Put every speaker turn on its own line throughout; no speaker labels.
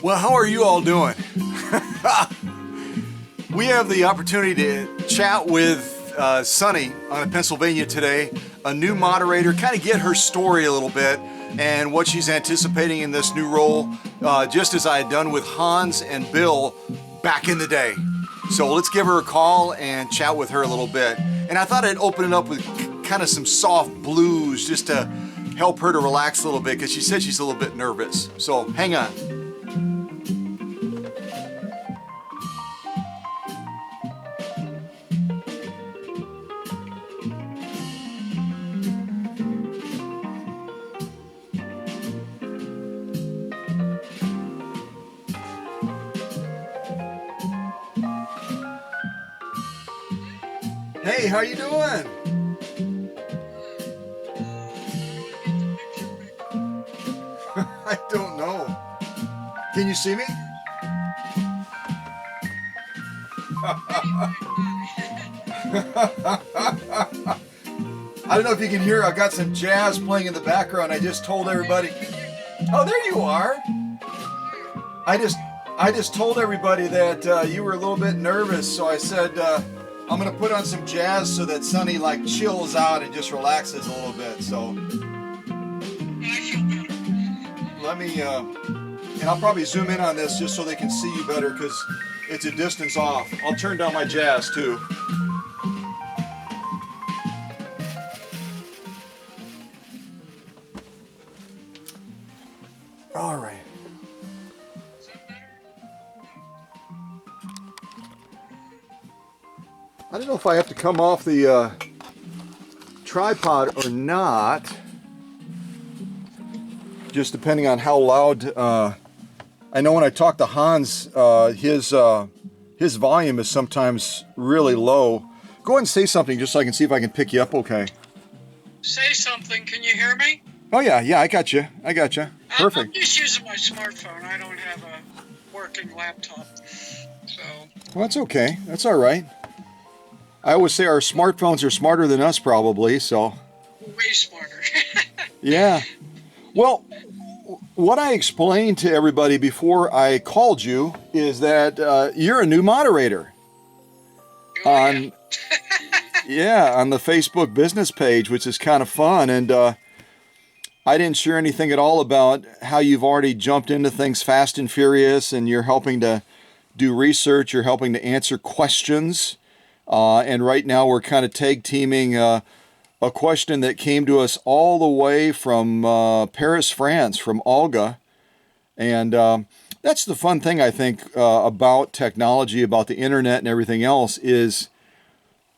Well, how are you all doing? We have the opportunity to chat with Sunny out of Pennsylvania today, a new moderator, kind of get her story a little bit and what she's anticipating in this new role, just as I had done with Hans and Bill back in the day. So let's give her a call and chat with her a little bit. And I thought I'd open it up with kind of some soft blues just to help her to relax a little bit, because she said she's a little bit nervous. So hang on. Hey, how you doing? I don't know. Can you see me? I don't know if you can hear, I've got some jazz playing in the background. I just told everybody. Oh, there you are. I just told everybody that you were a little bit nervous, so I said I'm gonna put on some jazz so that Sunny like chills out and just relaxes a little bit. So let me, and I'll probably zoom in on this just so they can see you better because it's a distance off. I'll turn down my jazz too. All right. I don't know if I have to come off the tripod or not, just depending on how loud. I know when I talk to Hans, his volume is sometimes really low. Go ahead and say something just so I can see if I can pick you up okay.
Say something. Can you hear me?
Oh yeah, I got you. Perfect.
I'm just using my smartphone. I don't have a working laptop. So.
Well, that's okay. That's all right. I always say our smartphones are smarter than us, probably, so.
Way smarter.
Yeah. Well, what I explained to everybody before I called you is that you're a new moderator on, on the Facebook business page, which is kind of fun. And I didn't share anything at all about how you've already jumped into things fast and furious, and you're helping to do research, you're helping to answer questions. And right now we're kind of tag teaming a question that came to us all the way from Paris, France, from Olga. And that's the fun thing, I think, about technology, about the internet and everything else, is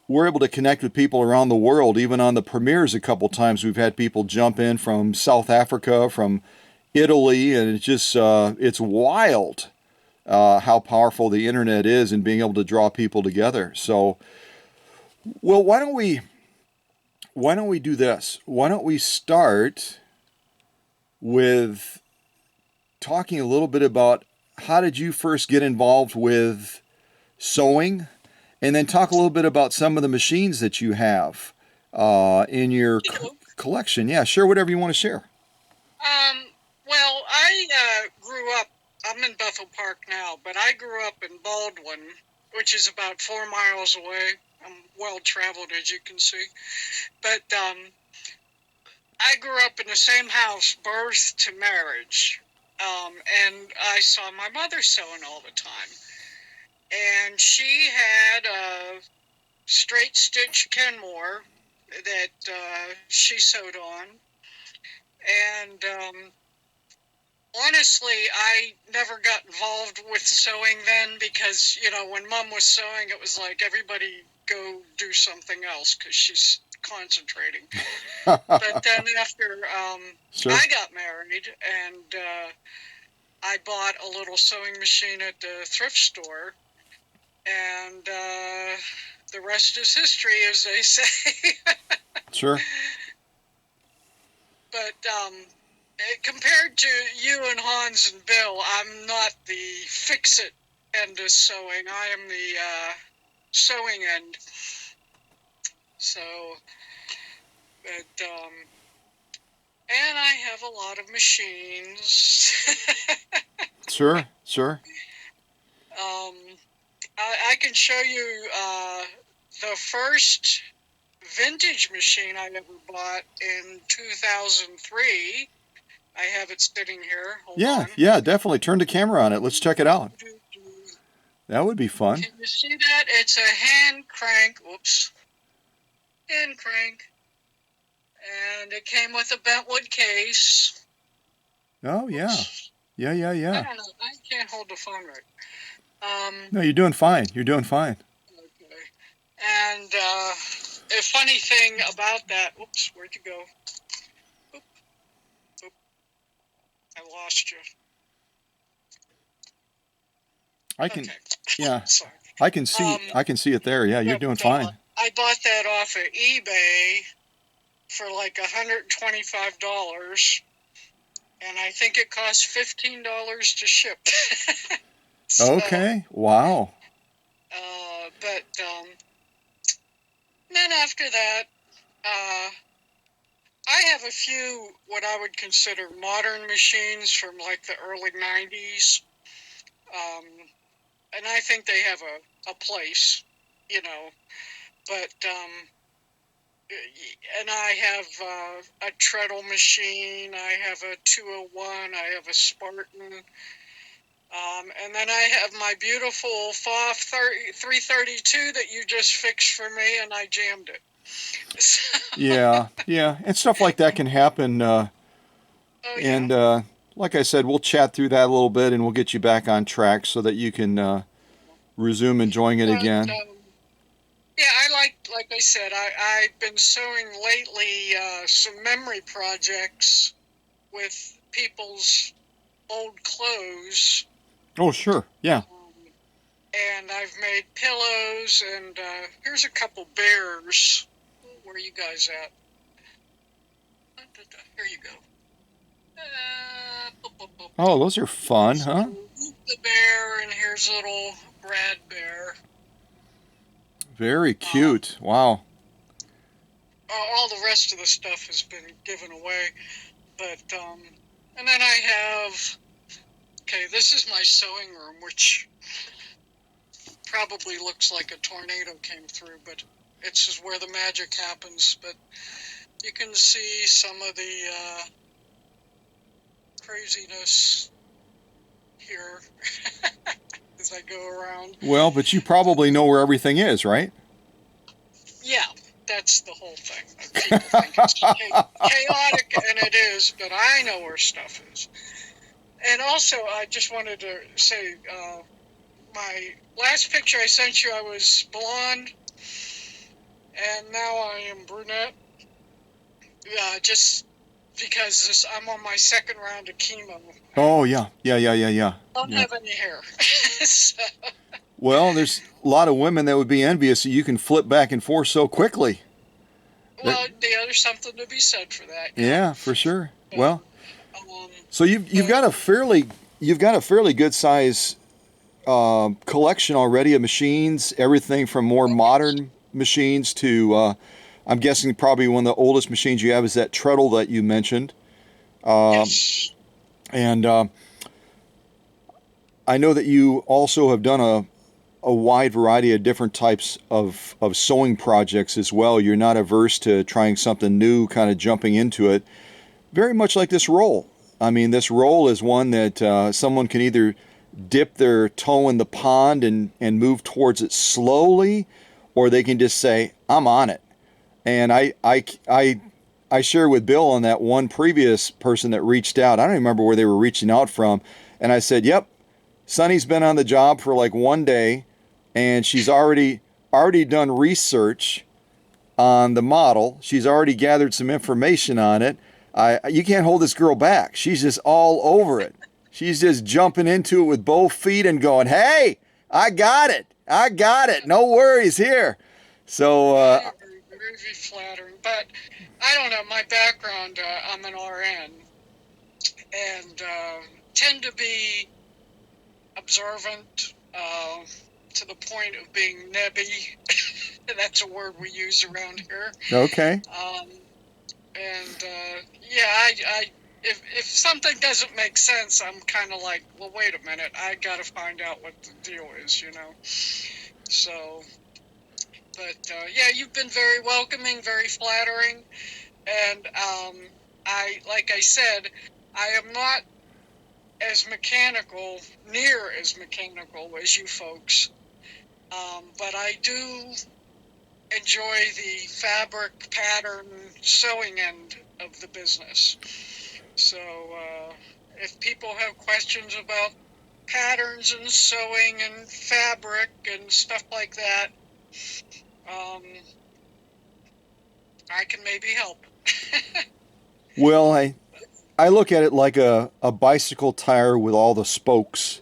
we're able to connect with people around the world. Even on the premieres a couple times, we've had people jump in from South Africa, from Italy, and it's just, it's wild. How powerful the internet is in being able to draw people together. So, well, why don't we do this? Why don't we start with talking a little bit about how did you first get involved with sewing, and then talk a little bit about some of the machines that you have in your collection. Yeah, share whatever you want to share.
Well, I grew up. I'm in Bethel Park now, but I grew up in Baldwin, which is about 4 miles away. I'm well-traveled, as you can see. But I grew up in the same house, birth to marriage. And I saw my mother sewing all the time. And she had a straight stitch Kenmore that she sewed on. And honestly, I never got involved with sewing then because, you know, when Mom was sewing, it was like everybody go do something else because she's concentrating. But then after
Sure.
I got married and I bought a little sewing machine at the thrift store, and the rest is history, as they say.
Sure.
But compared to you and Hans and Bill, I'm not the fix-it end of sewing. I am the sewing end. So, but, and I have a lot of machines.
Sure. Sure.
I can show you the first vintage machine I ever bought in 2003. I have it sitting here. Hold
Yeah,
on.
yeah, definitely. Turn the camera on it. Let's check it out. That would be fun.
Can you see that? It's a hand crank. Whoops. Hand crank. And it came with a bentwood case.
Oh, yeah. Yeah, yeah,
I
yeah.
don't know. I can't hold the phone right.
No, you're doing fine. You're doing fine.
Okay. And a funny thing about that. Whoops. Where'd you go? Oop. Oop. I lost you.
I can,
Okay.
yeah,
Sorry.
I can see it there. Yeah, you're doing fine.
I bought that off of eBay for like $125, and I think it cost $15 to ship. So,
Okay. Wow.
but then after that, I have a few what I would consider modern machines from like the early 90s. And I think they have a place, you know, but and I have a treadle machine, I have a 201, I have a Spartan, and then I have my beautiful FOF 332 that you just fixed for me, and I jammed it. So,
Yeah, yeah, and stuff like that can happen.
oh yeah.
And like I said, we'll chat through that a little bit, and we'll get you back on track so that you can resume enjoying it
But,
again.
yeah, like I said, I've been sewing lately some memory projects with people's old clothes.
Oh, sure. Yeah.
And I've made pillows, and here's a couple bears. Where are you guys at? Here you go.
Oh, those are fun, huh?
The bear, and here's little Brad bear.
Very cute. Wow.
All the rest of the stuff has been given away, but and then I have. Okay, this is my sewing room, which probably looks like a tornado came through, but it's just where the magic happens. But you can see some of the craziness here as I go around.
Well, but you probably know where everything is, right?
Yeah, that's the whole thing. People think it's chaotic, and it is, but I know where stuff is. And also, I just wanted to say, my last picture I sent you, I was blonde, and now I am brunette. Just because I'm on my second round of chemo.
Oh, yeah. Yeah, yeah, yeah, yeah.
Don't have any hair. So,
well, there's a lot of women that would be envious that you can flip back and forth so quickly.
well, there's something to be said for that.
Yeah, for sure.
But,
well, so you've got a fairly good size collection already of machines. Everything from more modern machines to I'm guessing probably one of the oldest machines you have is that treadle that you mentioned.
yes.
And I know that you also have done a wide variety of different types of sewing projects as well. You're not averse to trying something new, kind of jumping into it. Very much like this roll. I mean, this roll is one that someone can either dip their toe in the pond and move towards it slowly, or they can just say, I'm on it. And I share with Bill on that one previous person that reached out. I don't even remember where they were reaching out from. And I said, yep, Sunny's been on the job for like one day, and she's already done research on the model. She's already gathered some information on it. You can't hold this girl back. She's just all over it. She's just jumping into it with both feet and going, hey, I got it. I got it. No worries here. So
Very flattering. But I don't know, my background, I'm an RN, and tend to be observant to the point of being nebby. That's a word we use around here.
okay.
And yeah, if something doesn't make sense, I'm kind of like, well, wait a minute, I got to find out what the deal is, you know. So, but yeah, you've been very welcoming, very flattering, and like I said, I am not as mechanical, near as mechanical as you folks, but I do enjoy the fabric pattern sewing end of the business. So if people have questions about patterns and sewing and fabric and stuff like that, I can maybe help.
Well, I look at it like a bicycle tire with all the spokes.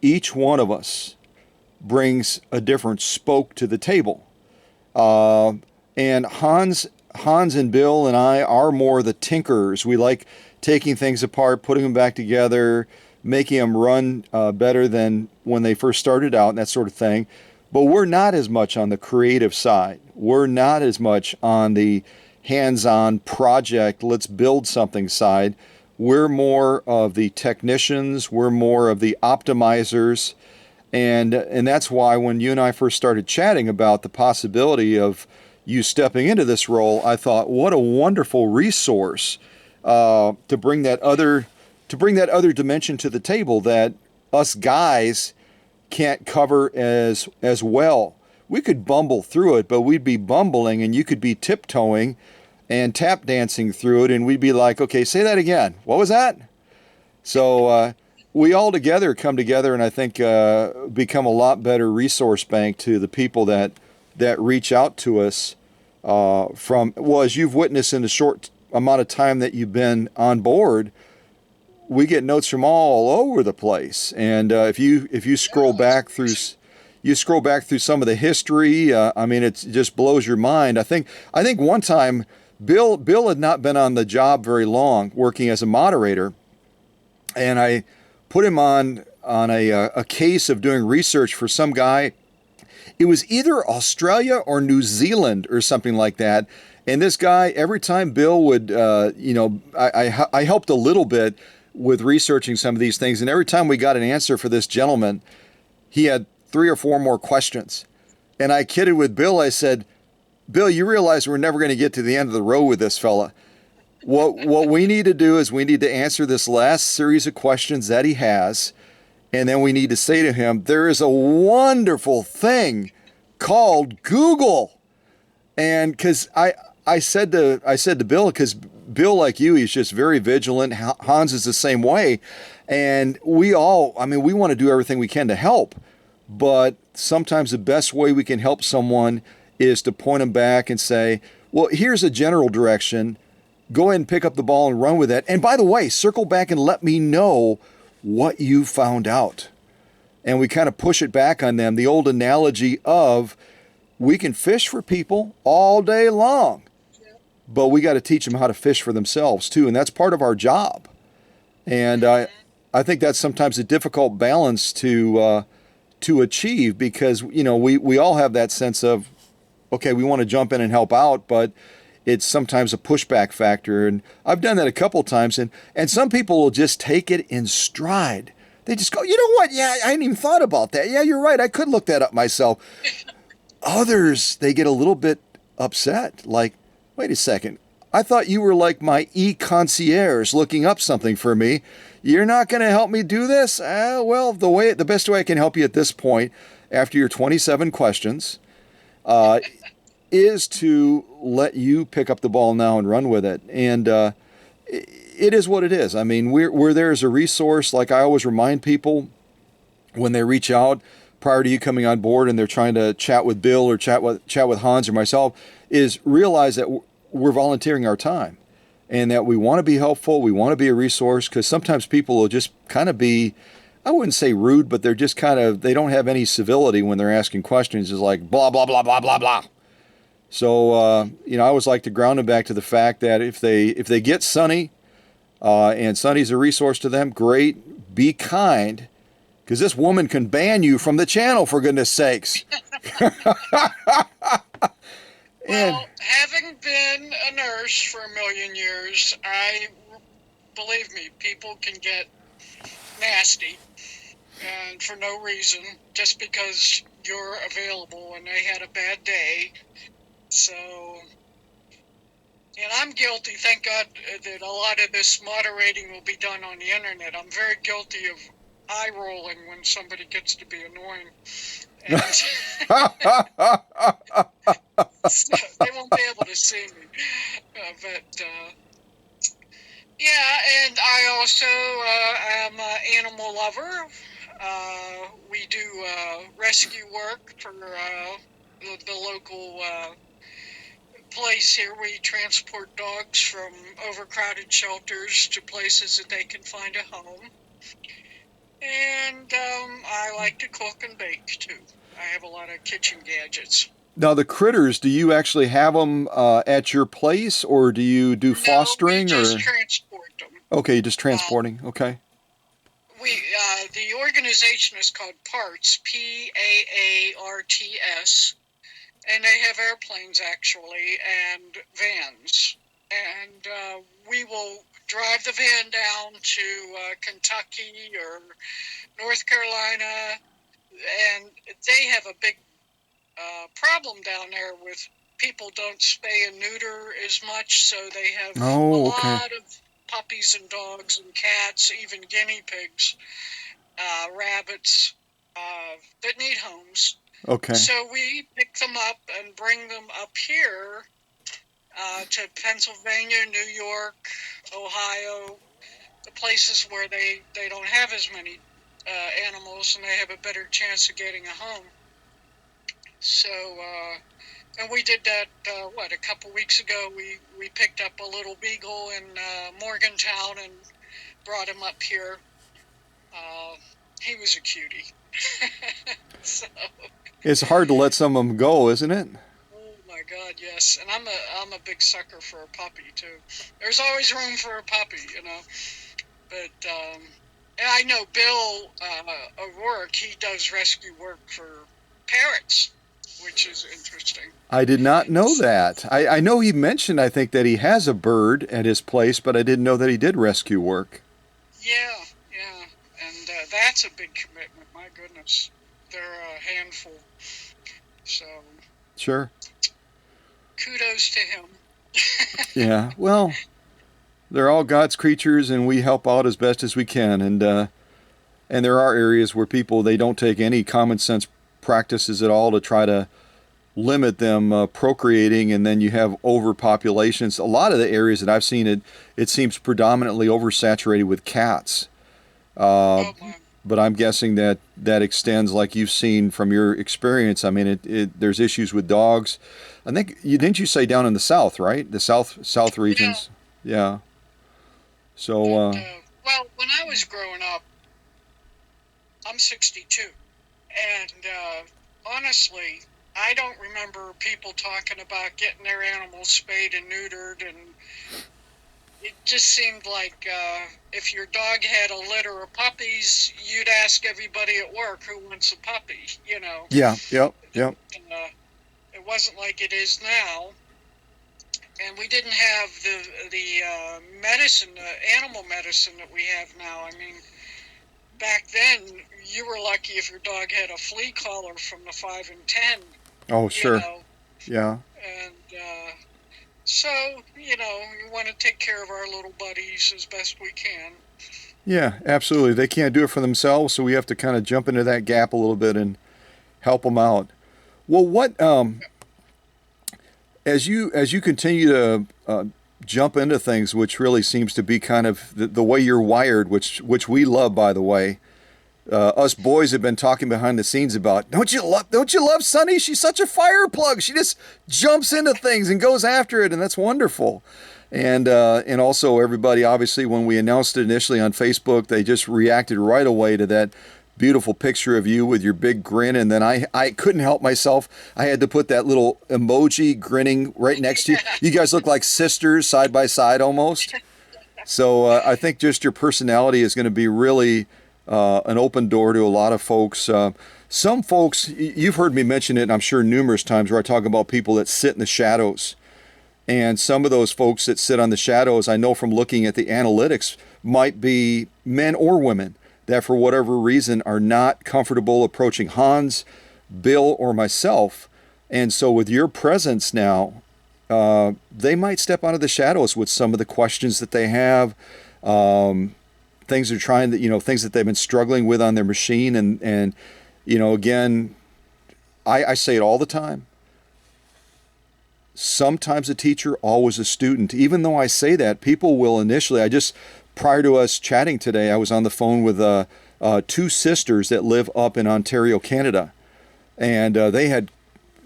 Each one of us brings a different spoke to the table. And Hans and Bill and I are more the tinkerers. We like taking things apart, putting them back together, making them run better than when they first started out, and that sort of thing. But we're not as much on the creative side. We're not as much on the hands-on project, let's build something side. We're more of the technicians. We're more of the optimizers. And that's why when you and I first started chatting about the possibility of you stepping into this role, I thought, what a wonderful resource to bring that other dimension to the table that us guys can't cover as well. We could bumble through it, but we'd be bumbling, and you could be tiptoeing and tap dancing through it, and we'd be like, okay, say that again. What was that? So we all together come together, and I think become a lot better resource bank to the people that reach out to us from. Well, as you've witnessed in the short amount of time that you've been on board, we get notes from all over the place. And if you scroll back through. You scroll back through some of the history. I mean, it just blows your mind. I think one time Bill had not been on the job very long, working as a moderator, and I put him on a case of doing research for some guy. It was either Australia or New Zealand or something like that. And this guy, every time Bill would, I helped a little bit with researching some of these things, and every time we got an answer for this gentleman, he had 3 or 4 more questions. And I kidded with Bill. I said, Bill, you realize we're never going to get to the end of the road with this fella. What we need to do is we need to answer this last series of questions that he has, and then we need to say to him, there is a wonderful thing called Google. And because I said to Bill, because Bill, like you, he's just very vigilant. Hans is the same way. And we want to do everything we can to help. But sometimes the best way we can help someone is to point them back and say, well, here's a general direction. Go ahead and pick up the ball and run with it. And by the way, circle back and let me know what you found out. And we kind of push it back on them. The old analogy of we can fish for people all day long, but we got to teach them how to fish for themselves too. And that's part of our job. And I think that's sometimes a difficult balance to achieve, because, we all have that sense of, okay, we want to jump in and help out, but it's sometimes a pushback factor. And I've done that a couple of times, and some people will just take it in stride. They just go, you know what? Yeah, I hadn't even thought about that. Yeah, you're right. I could look that up myself. Others, they get a little bit upset. Like, wait a second. I thought you were like my e-concierge looking up something for me. You're not going to help me do this? Well, the best way I can help you at this point, after your 27 questions, is to let you pick up the ball now and run with it. And it is what it is. I mean, we're there as a resource. Like I always remind people when they reach out prior to you coming on board and they're trying to chat with Bill or chat with Hans or myself, is realize that we're volunteering our time and that we want to be helpful. We want to be a resource, because sometimes people will just kind of be, I wouldn't say rude, but they're just kind of, they don't have any civility when they're asking questions. It's like blah, blah, blah, blah, blah, blah. So, I always like to ground them back to the fact that if they get Sonny, and Sonny's a resource to them, great, be kind, because this woman can ban you from the channel, for goodness sakes.
Well, having been a nurse for a million years, I believe me, people can get nasty, and for no reason, just because you're available and they had a bad day. So, and I'm guilty, thank God that a lot of this moderating will be done on the internet. I'm very guilty of eye rolling when somebody gets to be annoying. And so they won't be able to see me. Yeah, and I also am an animal lover. We do rescue work for the local place here. We transport dogs from overcrowded shelters to places that they can find a home. And I like to cook and bake too. I have a lot of kitchen gadgets.
Now, the critters, do you actually have them at your place, or do you do fostering?
No, we just transport them.
Okay, just transporting. Okay.
The organization is called PAARTS, Paarts, and they have airplanes actually and vans. And we will drive the van down to Kentucky or North Carolina, and they have a big problem down there with people don't spay and neuter as much, so they have a lot of puppies and dogs and cats, even guinea pigs, rabbits that need homes.
Okay.
So we pick them up and bring them up here to Pennsylvania, New York, Ohio, the places where they don't have as many animals and they have a better chance of getting a home. So, and we did that, a couple weeks ago. We picked up a little beagle in Morgantown and brought him up here. He was a cutie. So,
it's hard to let some of them go, isn't it?
oh my God, yes. And I'm a big sucker for a puppy too. There's always room for a puppy, you know. But and I know Bill O'Rourke. He does rescue work for parrots, which is interesting.
I did not know that. I know he mentioned, I think, that he has a bird at his place, but I didn't know that he did rescue work.
Yeah. And that's a big commitment. My goodness. They're a handful. So.
Sure.
Kudos to him.
Yeah. Well, they're all God's creatures, and we help out as best as we can. And there are areas where people, they don't take any common sense practices at all to try to limit them procreating, and then you have overpopulations. A lot of the areas that I've seen, it seems predominantly oversaturated with cats. But I'm guessing that extends, like you've seen from your experience. I mean, there's issues with dogs. I think didn't you say down in the south, right? The south regions. Yeah. So.
Well, when I was growing up, I'm 62, and honestly, I don't remember people talking about getting their animals spayed and neutered, and it just seemed like if your dog had a litter of puppies, you'd ask everybody at work who wants a puppy, you know.
Yeah, yep.
It wasn't like it is now. And we didn't have the medicine, the animal medicine that we have now. I mean, back then, you were lucky if your dog had a flea collar from the 5 and 10.
Oh, sure.
You know?
Yeah.
And so, you know, we want to take care of our little buddies as best we can.
Yeah, absolutely. They can't do it for themselves, so we have to kind of jump into that gap a little bit and help them out. Well, what as you continue to jump into things, which really seems to be kind of the way you're wired, which we love, by the way. Us boys have been talking behind the scenes about, don't you love Sunny? She's such a fire plug. She just jumps into things and goes after it, and that's wonderful. And also everybody, obviously, when we announced it initially on Facebook, they just reacted right away to that beautiful picture of you with your big grin. And then I couldn't help myself. I had to put that little emoji grinning right next to you. You guys look like sisters side by side almost. So I think just your personality is going to be really an open door to a lot of folks. Some folks, you've heard me mention it, and I'm sure numerous times, where I talk about people that sit in the shadows. And some of those folks that sit on the shadows, I know from looking at the analytics, might be men or women that for whatever reason are not comfortable approaching Hans, Bill, or myself. And so with your presence now, they might step out of the shadows with some of the questions that they have, things they're trying that, things that they've been struggling with on their machine. And again, I say it all the time. Sometimes a teacher, always a student. Even though I say that, people will initially, prior to us chatting today, I was on the phone with two sisters that live up in Ontario, Canada. And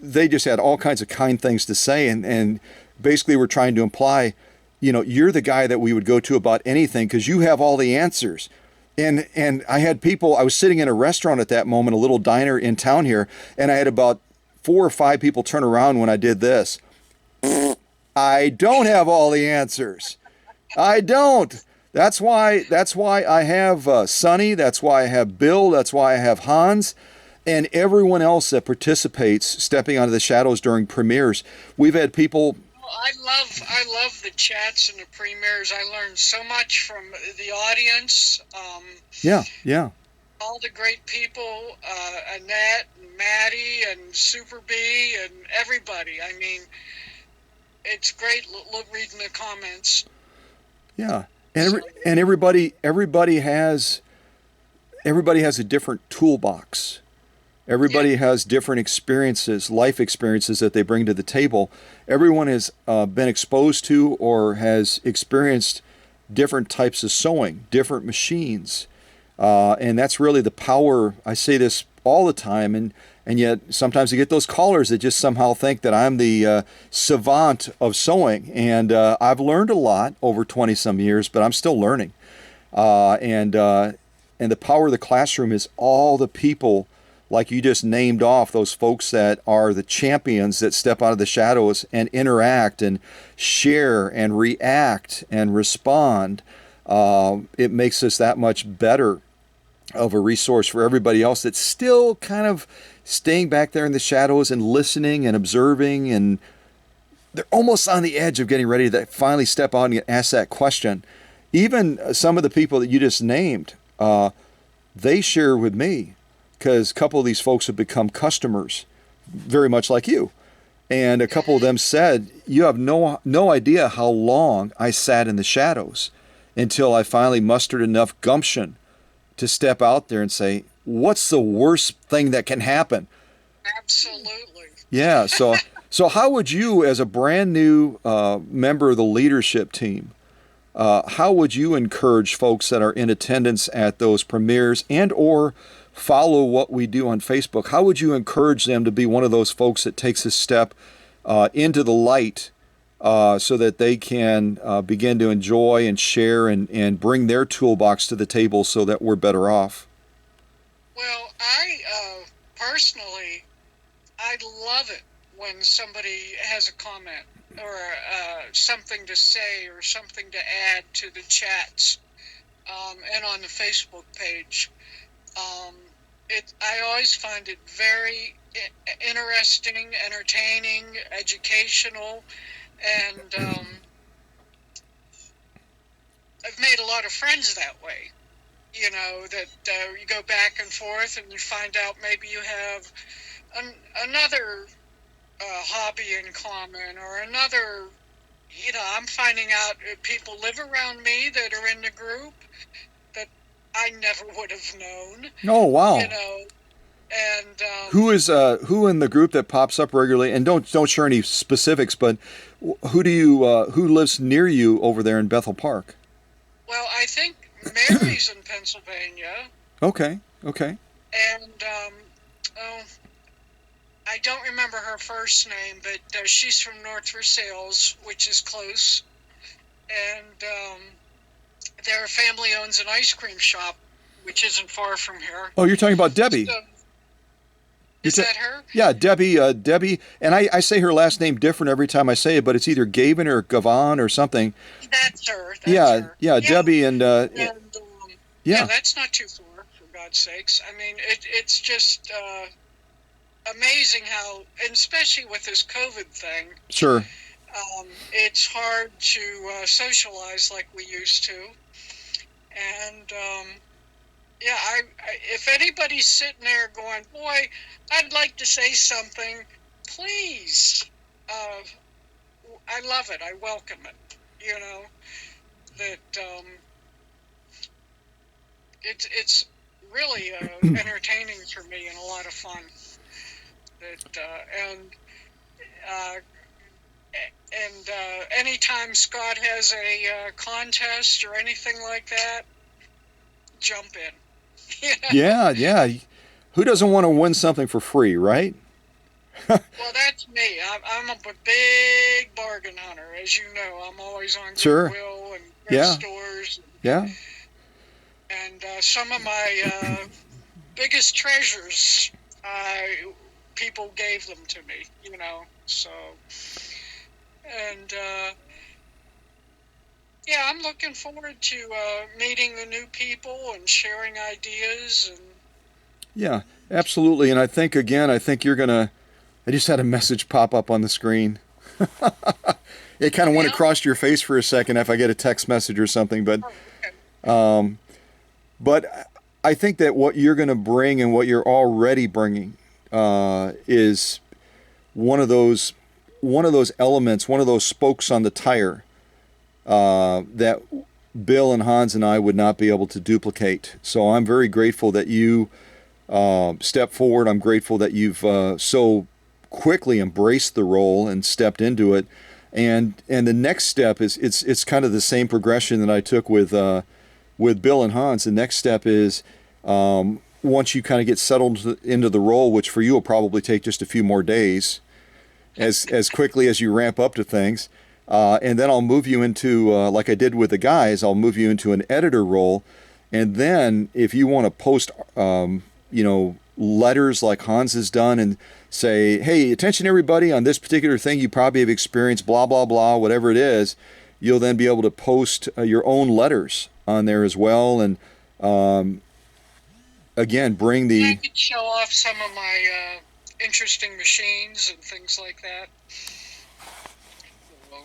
they just had all kinds of kind things to say. And basically were trying to imply, you're the guy that we would go to about anything because you have all the answers. And I had people, I was sitting in a restaurant at that moment, a little diner in town here, and I had about 4 or 5 people turn around when I did this. I don't have all the answers. I don't. That's why I have Sonny. That's why I have Bill. That's why I have Hans, and everyone else that participates stepping out of the shadows during premieres. We've had people.
I love the chats and the premieres. I learned so much from the audience.
Yeah.
All the great people, Annette, and Maddie, and Super B, and everybody. I mean, it's great reading the comments.
Yeah, and everybody has a different toolbox. Everybody has different experiences, life experiences that they bring to the table. Everyone has been exposed to or has experienced different types of sewing, different machines. And that's really the power. I say this all the time, and yet sometimes you get those callers that just somehow think that I'm the savant of sewing. And I've learned a lot over 20-some years, but I'm still learning. And the power of the classroom is all the people like you just named off, those folks that are the champions that step out of the shadows and interact and share and react and respond. It makes us that much better of a resource for everybody else that's still kind of staying back there in the shadows and listening and observing, and they're almost on the edge of getting ready to finally step out and ask that question. Even some of the people that you just named, they share with me, because a couple of these folks have become customers, very much like you. And a couple of them said, you have no idea how long I sat in the shadows until I finally mustered enough gumption to step out there and say, what's the worst thing that can happen?
Absolutely.
Yeah. So how would you, as a brand new member of the leadership team, how would you encourage folks that are in attendance at those premieres and or follow what we do on Facebook? How would you encourage them to be one of those folks that takes a step into the light so that they can begin to enjoy and share and bring their toolbox to the table so that we're better off?
Well, I personally, I love it when somebody has a comment or something to say or something to add to the chats and on the Facebook page. I always find it very interesting, entertaining, educational, and I've made a lot of friends that way. That you go back and forth and you find out maybe you have another hobby in common or another, I'm finding out people live around me that are in the group that I never would have known.
Oh, wow.
And
who in the group that pops up regularly, and don't share any specifics, but who lives near you over there in Bethel Park?
Well, I think Mary's in Pennsylvania.
Okay.
And I don't remember her first name, but she's from North Versailles, which is close. And their family owns an ice cream shop, which isn't far from here.
Oh, you're talking about Debbie.
So, is that her?
Yeah, Debbie, and I say her last name different every time I say it, but it's either Gavin or Gavon or something.
That's her.
Yeah, Debbie and
yeah, that's not too far, for God's sakes. I mean, it's just amazing how, and especially with this COVID thing.
Sure.
It's hard to socialize like we used to. And yeah, if anybody's sitting there going, boy, I'd like to say something, please. I love it. I welcome it. You know, that it's really entertaining for me and a lot of fun. That uh, anytime Scott has a contest or anything like that, jump in. You know?
Yeah, yeah. Who doesn't want to win something for free, right?
Well, that's me. I'm a big bargain hunter, as you know. I'm always on
Sure.
Goodwill and thrift
Yeah.
stores.
Yeah.
And some of my biggest treasures, people gave them to me, you know. So, and yeah, I'm looking forward to meeting the new people and sharing ideas. And
Yeah, absolutely. And I think, again, I think you're going to. I just had a message pop up on the screen. It kind of went
yeah,
across your face for a second if I get a text message or something.
oh, okay.
But I think that what you're going to bring and what you're already bringing is one of those elements, one of those spokes on the tire that Bill and Hans and I would not be able to duplicate. So I'm very grateful that you stepped forward. I'm grateful that you've so quickly embraced the role and stepped into it. And the next step is it's kind of the same progression that I took with Bill and Hans. The next step is once you kind of get settled into the role, which for you will probably take just a few more days, as quickly as you ramp up to things. And then I'll move you into, like I did with the guys, I'll move you into an editor role. And then if you want to post, letters like Hans has done and say, hey, attention everybody on this particular thing, you probably have experienced blah, blah, blah, whatever it is, you'll then be able to post your own letters on there as well. And again, bring
I
the.
could show off some of my interesting machines and things like that. So,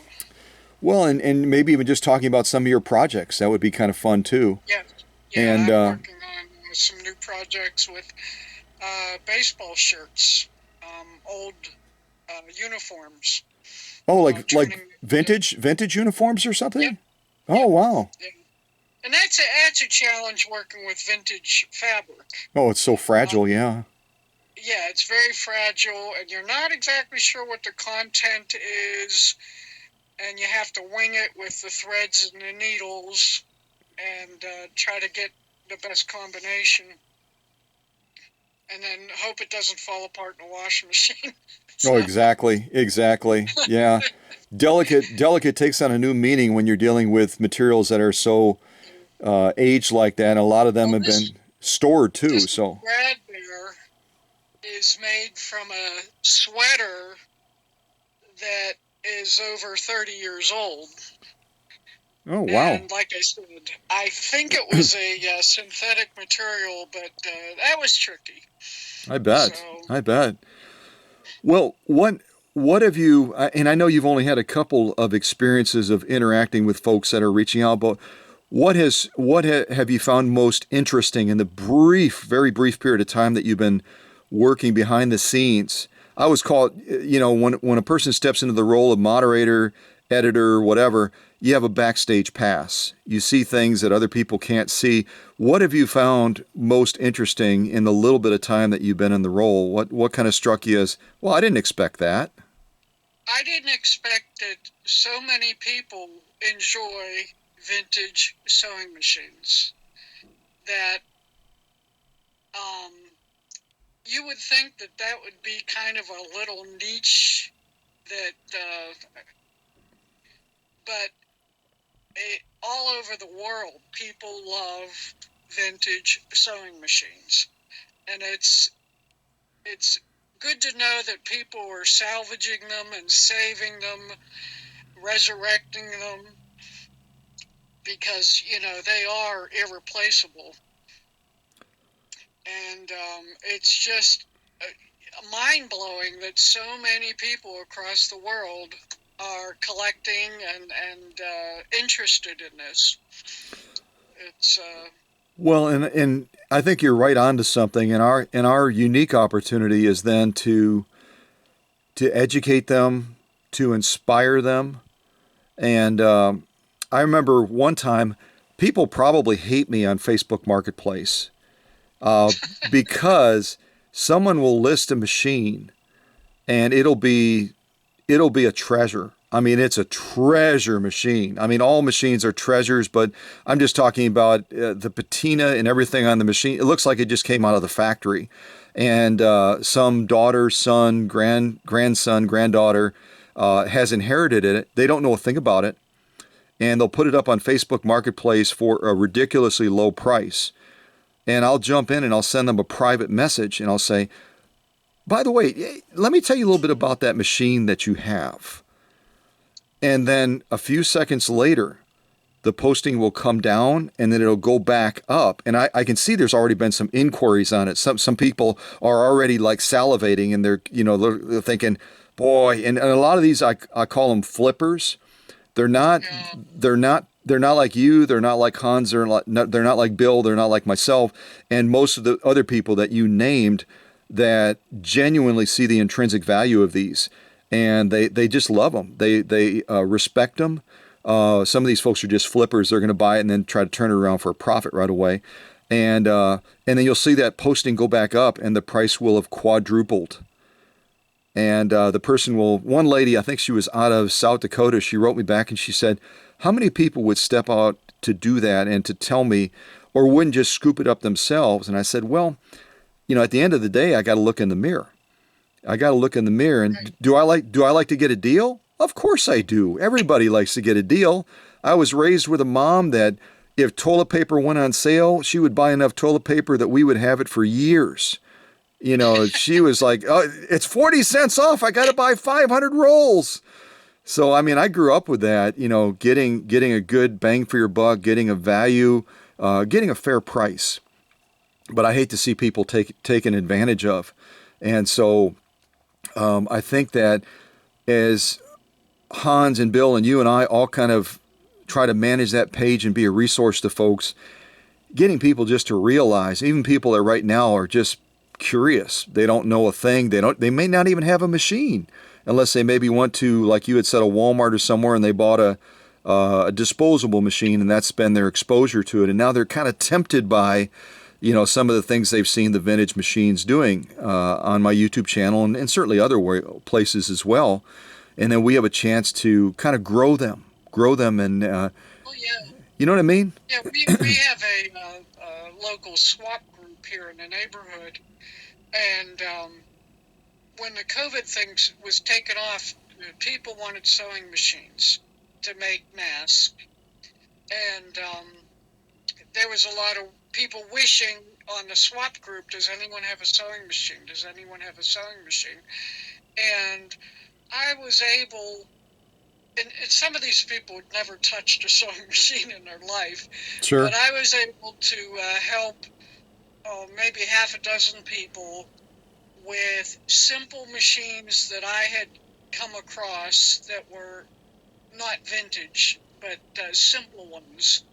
Well, and maybe even just talking about some of your projects. That would be kind of fun too.
yeah,
And
I'm working on some new projects with baseball shirts, old uniforms.
like
Turning,
vintage uniforms or
yep,
something. Oh
yep.
wow.
Yeah. And that's a challenge working with vintage fabric.
Oh, it's so
Uh,
fragile. Yeah.
yeah, it's very fragile, and you're not exactly sure what the content is, and you have to wing it with the threads and the needles, and try to get the best combination, and then hope it doesn't fall apart in the washing machine.
Oh,
So,
exactly. Exactly. Yeah. Delicate takes on a new meaning when you're dealing with materials that are so aged like that. And a lot of them
well,
have been stored too.
this
So.
Brad Bear is made from a sweater that is over 30 years old.
Oh wow.
And like I said, I think it was a synthetic material, but that was tricky.
I
So,
bet. I bet. Well, what have you? And I know you've only had a couple of experiences of interacting with folks that are reaching out, but have you found most interesting in the very brief period of time that you've been working behind the scenes? I always call it, when a person steps into the role of moderator, editor, whatever, you have a backstage pass. You see things that other people can't see. What have you found most interesting in the little bit of time that you've been in the role? What kind of struck you as, well, I didn't expect that.
I didn't expect that so many people enjoy vintage sewing machines. That um, you would think that that would be kind of a little niche, that, but all over the world, people love vintage sewing machines, and it's good to know that people are salvaging them and saving them, resurrecting them, because they are irreplaceable. And it's just mind-blowing that so many people across the world are collecting and interested in this. It's
Well, and I think you're right on to something. And our unique opportunity is then to educate them, to inspire them. And I remember one time, people probably hate me on Facebook Marketplace uh, because someone will list a machine and it'll be a treasure. I mean, it's a treasure machine. I mean, all machines are treasures, but I'm just talking about the patina and everything on the machine. It looks like it just came out of the factory. And some daughter, son, grandson, granddaughter has inherited it. They don't know a thing about it. And they'll put it up on Facebook Marketplace for a ridiculously low price. And I'll jump in and I'll send them a private message and I'll say, by the way, let me tell you a little bit about that machine that you have. And then a few seconds later, the posting will come down and then it'll go back up. And I can see there's already been some inquiries on it. Some people are already like salivating and they're thinking, boy, and a lot of these I call them flippers. They're not
yeah,
they're not they're not like you, they're not like Hans, they're not like Bill, they're not like myself, and most of the other people that you named that genuinely see the intrinsic value of these, and they just love them. They respect them. Some of these folks are just flippers. They're going to buy it and then try to turn it around for a profit right away, and then you'll see that posting go back up, and the price will have quadrupled. And the person will, one lady, I think she was out of South Dakota, she wrote me back and she said, how many people would step out to do that and to tell me, or wouldn't just scoop it up themselves? And I said, well, at the end of the day, I got to look in the mirror. I got to look in the mirror.
right.
And do I like to get a deal? Of course I do. Everybody likes to get a deal. I was raised with a mom that if toilet paper went on sale, she would buy enough toilet paper that we would have it for years. She was like, oh, it's 40 cents off. I got to buy 500 rolls. So, I mean, I grew up with that, getting a good bang for your buck, getting a value, getting a fair price. But I hate to see people taken advantage of. And so I think that as Hans and Bill and you and I all kind of try to manage that page and be a resource to folks, getting people just to realize, even people that right now are just curious. They don't know a thing. They may not even have a machine unless they maybe went to, like you had said, a Walmart or somewhere and they bought a disposable machine and that's been their exposure to it. And now they're kind of tempted by, some of the things they've seen the vintage machines doing on my YouTube channel and certainly other places as well. And then we have a chance to kind of grow them and,
Oh yeah,
you know what I mean?
yeah. We have a local swap group here in the neighborhood, and when the COVID thing was taken off, people wanted sewing machines to make masks, and there was a lot of people wishing on the swap group, does anyone have a sewing machine? Does anyone have a sewing machine? And I was able, and some of these people had never touched a sewing machine in their life,
Sure.
but I was able to help maybe half a dozen people with simple machines that I had come across that were not vintage, but simple ones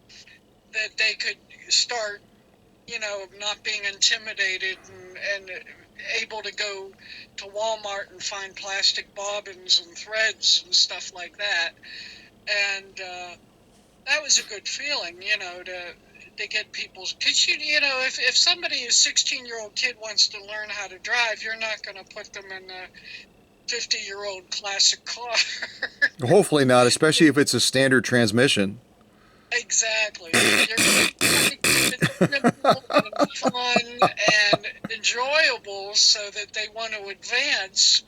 that they could start, not being intimidated and able to go to Walmart and find plastic bobbins and threads and stuff like that. And that was a good feeling, to get people's, because if somebody, a 16-year-old kid wants to learn how to drive, you're not going to put them in a 50-year-old classic car.
Hopefully not, especially if it's a standard transmission.
Exactly. You're trying to keep it simple and fun and enjoyable so that they want to advance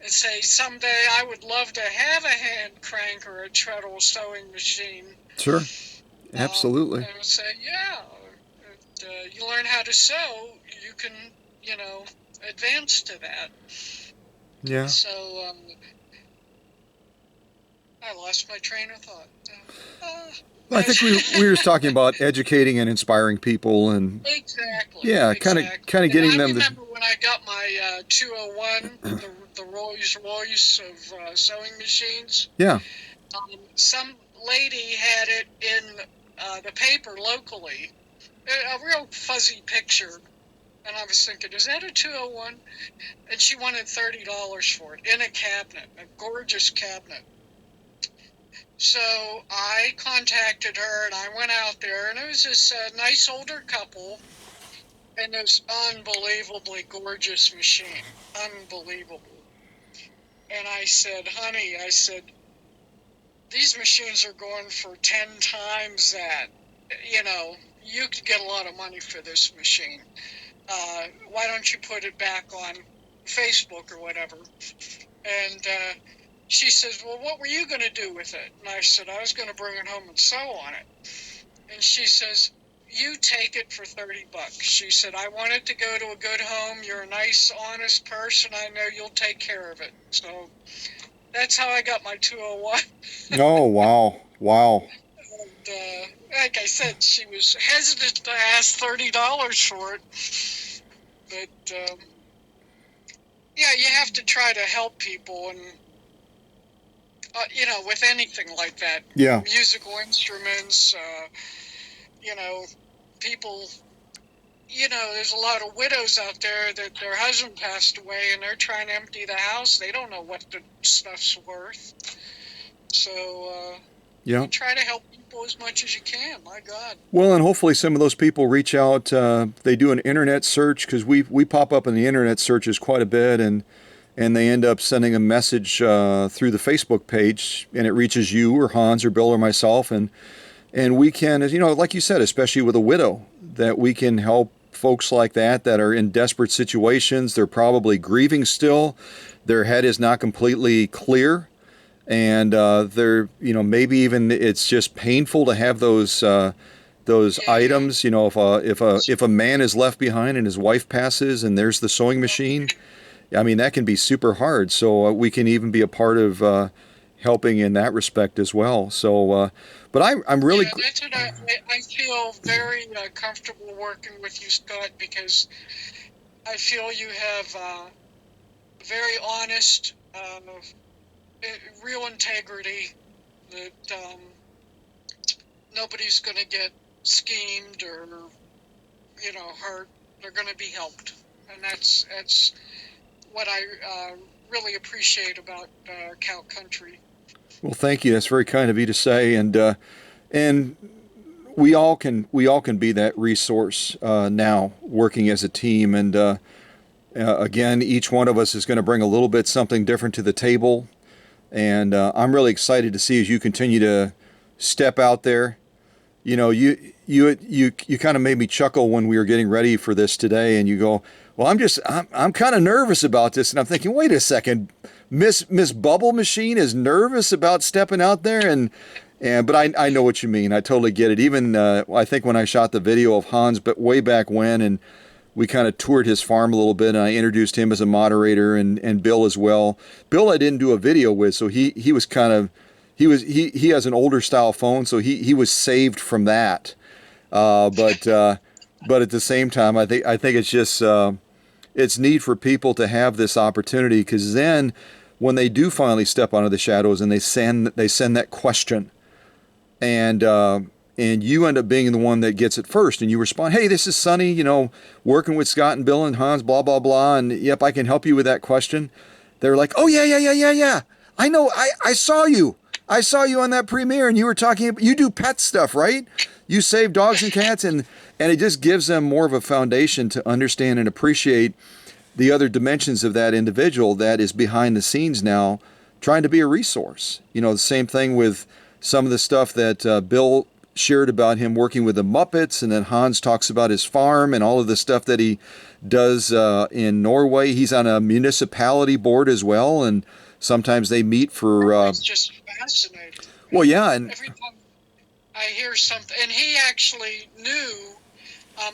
and say, someday I would love to have a hand crank or a treadle sewing machine.
Sure. Absolutely.
And say, yeah, you learn how to sew, you can, advance to that.
Yeah.
So I lost my train of thought.
Well, I think we were just talking about educating and inspiring people, and
Exactly.
yeah, kind
Exactly.
of
And
getting
I
them to.
remember when I got my 201, the Rolls Royce of sewing machines.
Yeah.
Some lady had it in the paper locally, a real fuzzy picture. And I was thinking, is that a 201? And she wanted $30 for it in a cabinet, a gorgeous cabinet. So I contacted her and I went out there, and it was this nice older couple and this unbelievably gorgeous machine. Unbelievable. And I said, honey, I said, these machines are going for 10 times that. You know, you could get a lot of money for this machine. Why don't you put it back on Facebook or whatever? And she says, well, what were you going to do with it? And I said, I was going to bring it home and sew on it. And she says, you take it for $30. She said, I want it to go to a good home. You're a nice, honest person. I know you'll take care of it. So that's how I got my 201.
Oh, wow. Wow.
And like I said, she was hesitant to ask $30 for it. But, yeah, you have to try to help people, and, you know, with anything like that.
Yeah.
Musical instruments, you know, people, you know, there's a lot of widows out there that their husband passed away and they're trying to empty the house. They don't know what the stuff's worth. So,
Yeah.
you try to help people as much as you can. My God.
Well, and hopefully some of those people reach out. They do an internet search, because we pop up in the internet searches quite a bit, and they end up sending a message through the Facebook page, and it reaches you or Hans or Bill or myself, and we can, you know, like you said, especially with a widow, that we can help folks like that are in desperate situations. They're probably grieving still. Their head is not completely clear. And they're, you know, maybe even it's just painful to have those items. You know, if a man is left behind and his wife passes, and there's the sewing machine, I mean, that can be super hard. So we can even be a part of helping in that respect as well. So, but I'm really.
Yeah, that's what I feel very comfortable working with you, Scott, because I feel you have very honest, real integrity, that nobody's going to get schemed or, you know, hurt. They're going to be helped. And that's what I really appreciate about Cow Country.
Well, thank you. That's very kind of you to say, and we all can be that resource now, working as a team. And again, each one of us is going to bring a little bit something different to the table. And I'm really excited to see as you continue to step out there. You know, you kind of made me chuckle when we were getting ready for this today, and you go, well, I'm kind of nervous about this. And I'm thinking, wait a second, Miss Bubble Machine is nervous about stepping out there, but I know what you mean. I totally get it. Even I think when I shot the video of Hans, but way back when, and we kind of toured his farm a little bit, and I introduced him as a moderator, and Bill as well. Bill I didn't do a video with, so he was kind of, he has an older style phone, so he was saved from that. But at the same time, I think it's just it's neat for people to have this opportunity, because then when they do finally step out of the shadows and they send that question, and you end up being the one that gets it first, and you respond, hey, this is Sonny, you know, working with Scott and Bill and Hans, blah, blah, blah, and yep, I can help you with that question. They're like, oh, yeah. I know, I saw you. I saw you on that premiere, and you were talking about, you do pet stuff, right? You save dogs and cats, and it just gives them more of a foundation to understand and appreciate the other dimensions of that individual that is behind the scenes now, trying to be a resource. You know, the same thing with some of the stuff that Bill shared about him working with the Muppets, and then Hans talks about his farm and all of the stuff that he does in Norway. He's on a municipality board as well, and sometimes they meet for.
It's just fascinating.
Well, yeah, and
every time I hear something, and he actually knew.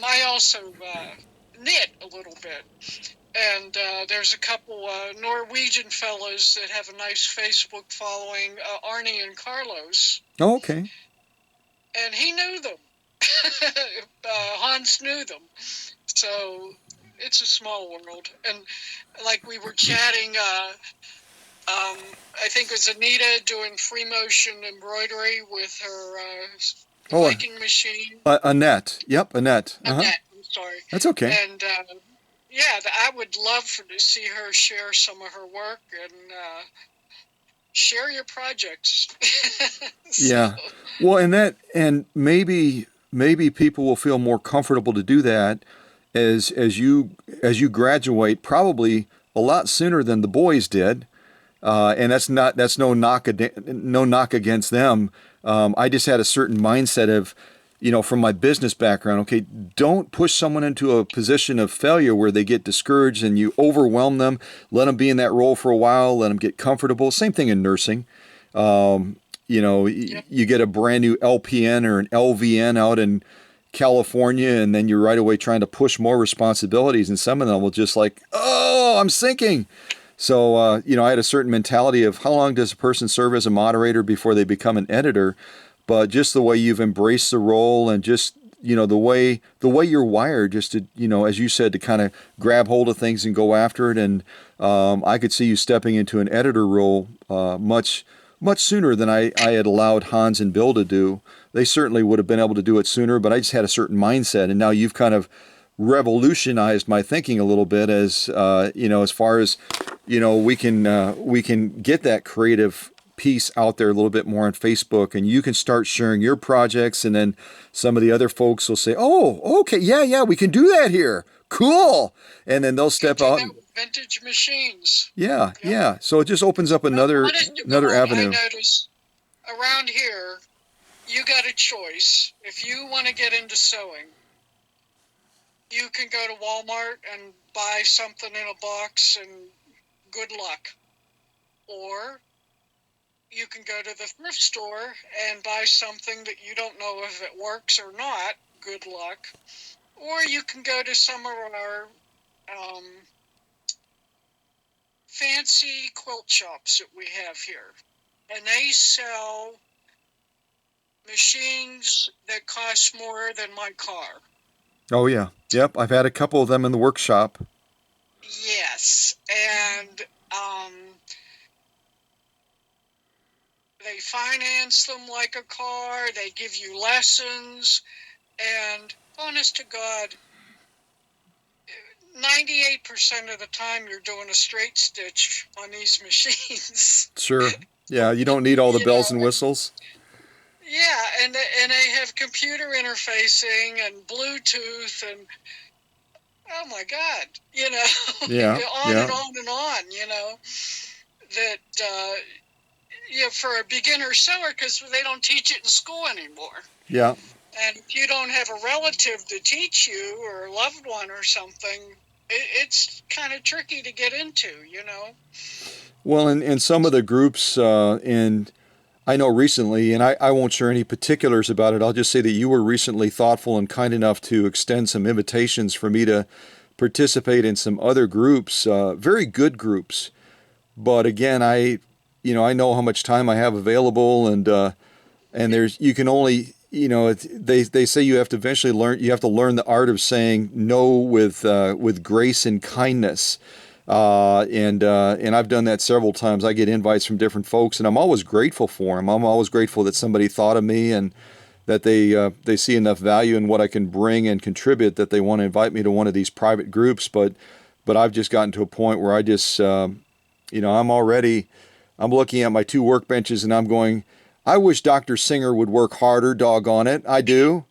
I also knit a little bit. And there's a couple Norwegian fellas that have a nice Facebook following, Arnie and Carlos.
Oh, okay.
And he knew them. Hans knew them. So it's a small world. And like we were chatting, I think it was Anita doing free motion embroidery with her the
Oh,
Viking machine.
Annette. Yep, Annette.
Annette, I'm sorry.
That's okay.
And yeah, I would love to see her share some of her work and share your projects. So,
Yeah. Well, and maybe people will feel more comfortable to do that as you graduate, probably a lot sooner than the boys did. And that's no knock against them. I just had a certain mindset of, from my business background. Okay, don't push someone into a position of failure where they get discouraged and you overwhelm them. Let them be in that role for a while. Let them get comfortable. Same thing in nursing.
yep.
You get a brand new LPN or an LVN out in California, and then you're right away trying to push more responsibilities, and some of them will just like, oh, I'm sinking. So, I had a certain mentality of how long does a person serve as a moderator before they become an editor, but just the way you've embraced the role and just, the way you're wired, just to, as you said, to kind of grab hold of things and go after it. And I could see you stepping into an editor role much sooner than I had allowed Hans and Bill to do. They certainly would have been able to do it sooner, but I just had a certain mindset, and now you've kind of revolutionized my thinking a little bit as far as we can get that creative piece out there a little bit more on Facebook, and you can start sharing your projects, and then some of the other folks will say, oh, okay, yeah, we can do that here, cool, and then they'll step out and,
Vintage machines.
yeah, so it just opens up another avenue.
I notice around here you got a choice. If you want to get into sewing, you can go to Walmart and buy something in a box and good luck. Or you can go to the thrift store and buy something that you don't know if it works or not, good luck. Or you can go to some of our fancy quilt shops that we have here. And they sell machines that cost more than my car.
Oh yeah, yep, I've had a couple of them in the workshop.
Yes, and they finance them like a car. They give you lessons, and honest to God, 98% of the time you're doing a straight stitch on these machines.
Sure. Yeah, you don't need all the bells and whistles.
Yeah, and they have computer interfacing and Bluetooth and oh my God,
Yeah,
on and on and on, that for a beginner sewer, because they don't teach it in school anymore.
Yeah.
And if you don't have a relative to teach you or a loved one or something, it's kind of tricky to get into,
Well, in some of the groups, and I know recently, and I won't share any particulars about it, I'll just say that you were recently thoughtful and kind enough to extend some invitations for me to participate in some other groups, very good groups. But again, I know how much time I have available, and you can only, they say you have to eventually learn the art of saying no with grace and kindness. And I've done that several times. I get invites from different folks, and I'm always grateful for them. I'm always grateful that somebody thought of me and that they see enough value in what I can bring and contribute that they want to invite me to one of these private groups. But I've just gotten to a point where I just, I'm looking at my two workbenches and I'm going, I wish Dr. Singer would work harder, doggone it. I do.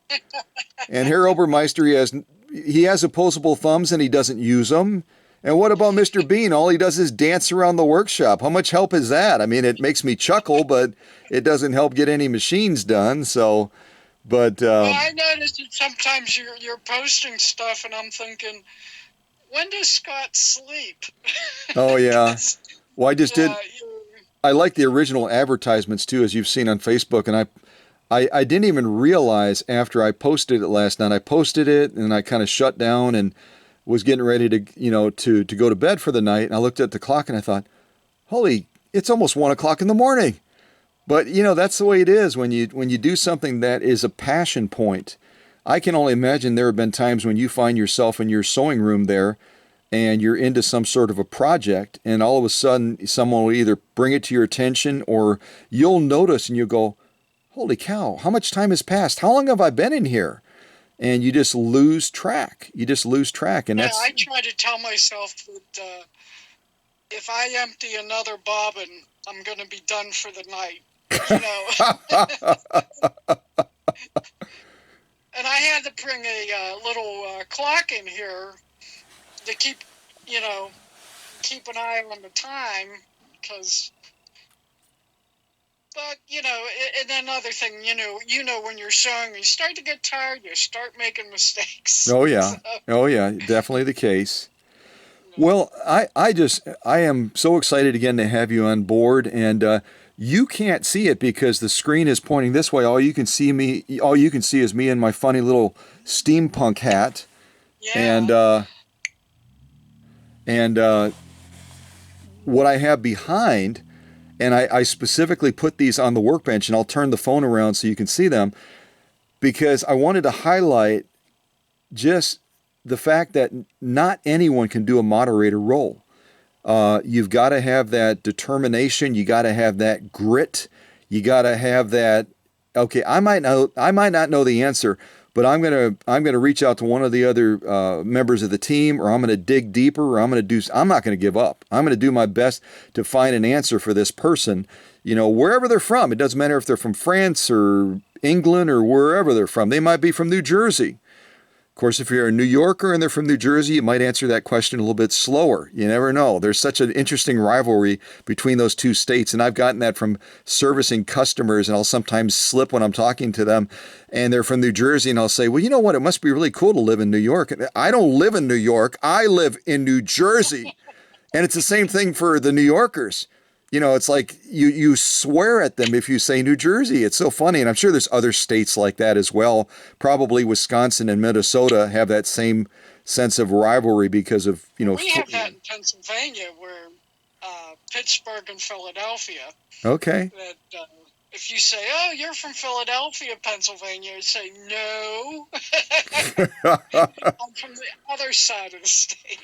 And Herr Obermeister, he has opposable thumbs and he doesn't use them. And what about Mr. Bean? All he does is dance around the workshop. How much help is that? I mean, it makes me chuckle, but it doesn't help get any machines done. So, but
well, I noticed that sometimes you're posting stuff, and I'm thinking, when does Scott sleep?
Oh yeah. Well, I just did. I like the original advertisements too, as you've seen on Facebook, and I didn't even realize after I posted it last night. I posted it and I kind of shut down and was getting ready to, to go to bed for the night. And I looked at the clock and I thought, holy, it's almost 1 o'clock in the morning. But, that's the way it is when you do something that is a passion point. I can only imagine there have been times when you find yourself in your sewing room there and you're into some sort of a project and all of a sudden someone will either bring it to your attention or you'll notice and you'll go, holy cow, how much time has passed? How long have I been in here? And you just lose track. You just lose track. And
Yeah,
that's,
I try to tell myself that if I empty another bobbin, I'm going to be done for the night. You know. And I had to bring a little clock in here to keep, you know, keep an eye on the time, because. But and another thing, when you're showing, you start to get tired, you start making mistakes.
oh yeah.
So,
Oh yeah, definitely the case.
you know.
Well, I am so excited again to have you on board, and you can't see it because the screen is pointing this way. All you can see is me in my funny little steampunk hat, and
Yeah.
uh, and what I have behind, and I specifically put these on the workbench, and I'll turn the phone around so you can see them because I wanted to highlight just the fact that not anyone can do a moderator role. You've got to have that determination. You got to have that grit. You got to have that. Okay, I might not know the answer, but I'm gonna reach out to one of the other members of the team, or I'm gonna dig deeper, or I'm not gonna give up. I'm gonna do my best to find an answer for this person. Wherever they're from. It doesn't matter if they're from France or England or wherever they're from. They might be from New Jersey. Of course, if you're a New Yorker and they're from New Jersey, you might answer that question a little bit slower. You never know. There's such an interesting rivalry between those two states. And I've gotten that from servicing customers, and I'll sometimes slip when I'm talking to them and they're from New Jersey, and I'll say, well, you know what? It must be really cool to live in New York. I don't live in New York. I live in New Jersey. And it's the same thing for the New Yorkers. It's like you swear at them if you say New Jersey. It's so funny. And I'm sure there's other states like that as well. Probably Wisconsin and Minnesota have that same sense of rivalry because of,
We have that in Pennsylvania, where Pittsburgh and Philadelphia.
Okay.
That if you say, "Oh, you're from Philadelphia, Pennsylvania," you say, "No, I'm from the other side of the state."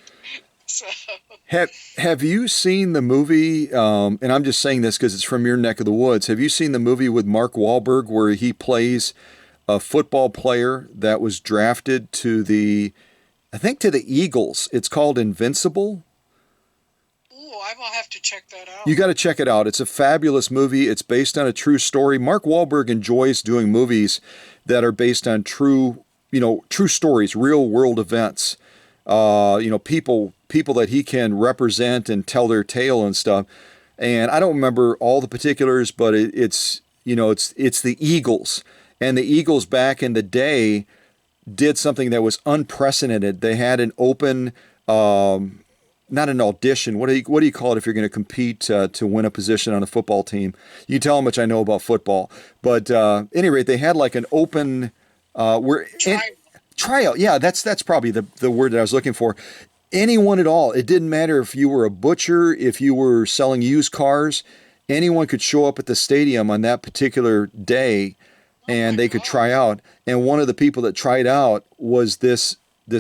So.
Have you seen the movie? And I'm just saying this because it's from your neck of the woods. Have you seen the movie with Mark Wahlberg where he plays a football player that was drafted I think to the Eagles? It's called Invincible.
Ooh, I will have to check that out.
You got to check it out. It's a fabulous movie. It's based on a true story. Mark Wahlberg enjoys doing movies that are based on true stories, real world events. People that he can represent and tell their tale and stuff. And I don't remember all the particulars, but it's the Eagles, and the Eagles back in the day did something that was unprecedented. They had an open, not an audition. What do you call it if you're going to compete to win a position on a football team? You tell how much I know about football, but at any rate, they had like an open tryout. Yeah, that's probably the word that I was looking for. Anyone at all. It didn't matter if you were a butcher, if you were selling used cars. Anyone could show up at the stadium on that particular day, and they could try out. And one of the people that tried out was this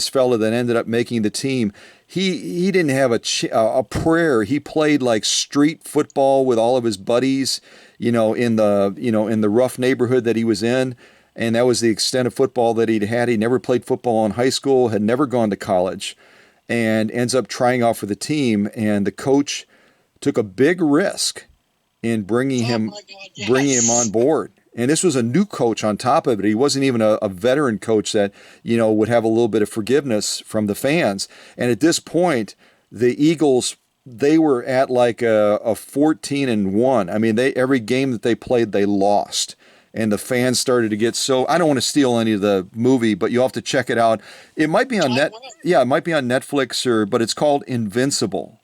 fella that ended up making the team. He didn't have a prayer. He played like street football with all of his buddies, in the rough neighborhood that he was in. And that was the extent of football that he'd had. He never played football in high school, had never gone to college, and ends up trying out for the team. And the coach took a big risk in bringing him on board. And this was a new coach on top of it. He wasn't even a veteran coach that, would have a little bit of forgiveness from the fans. And at this point, the Eagles, they were at like a 14-1. I mean, every game that they played, they lost. And the fans started to get so. I don't want to steal any of the movie, but you have to check it out. It might be on it might be on Netflix, but it's called Invincible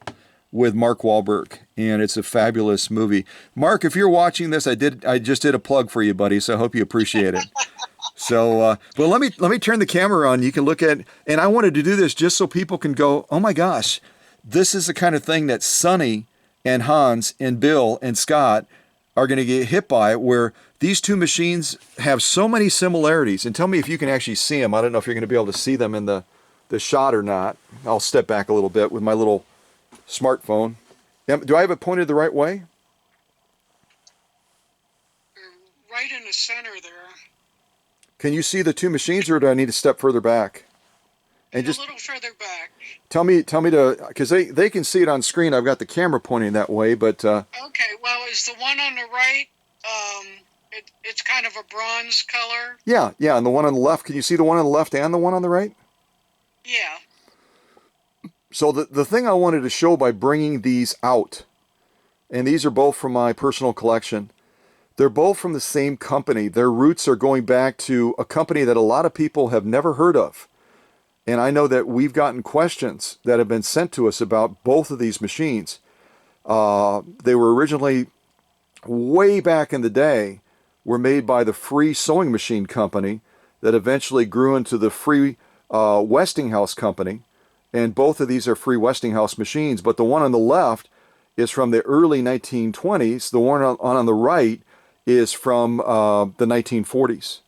with Mark Wahlberg, and it's a fabulous movie. Mark, if you're watching this, I just did a plug for you, buddy. So I hope you appreciate it. So, well, let me turn the camera on. You can look at, and I wanted to do this just so people can go, oh my gosh, this is the kind of thing that Sonny and Hans and Bill and Scott are going to get hit by, where these two machines have so many similarities. And tell me if you can actually see them. I don't know if you're going to be able to see them in the shot or not. I'll step back a little bit with my little smartphone. Do I have it pointed the right way?
Right in the center there.
Can you see the two machines, or do I need to step further back? And
Get
just
a little further back.
tell me to, because they can see it on screen. I've got the camera pointing that way, but
Okay, well, is the one on the right, it's kind of a bronze color?
yeah, and the one on the left, can you see the one on the left and the one on the right?
Yeah.
So the thing I wanted to show by bringing these out, and these are both from my personal collection, they're both from the same company. Their roots are going back to a company that a lot of people have never heard of. And I know that we've gotten questions that have been sent to us about both of these machines. They were originally, way back in the day, were made by the Free Sewing Machine Company that eventually grew into the Free Westinghouse Company. And both of these are Free Westinghouse machines. But the one on the left is from the early 1920s. The one on the right is from the 1940s.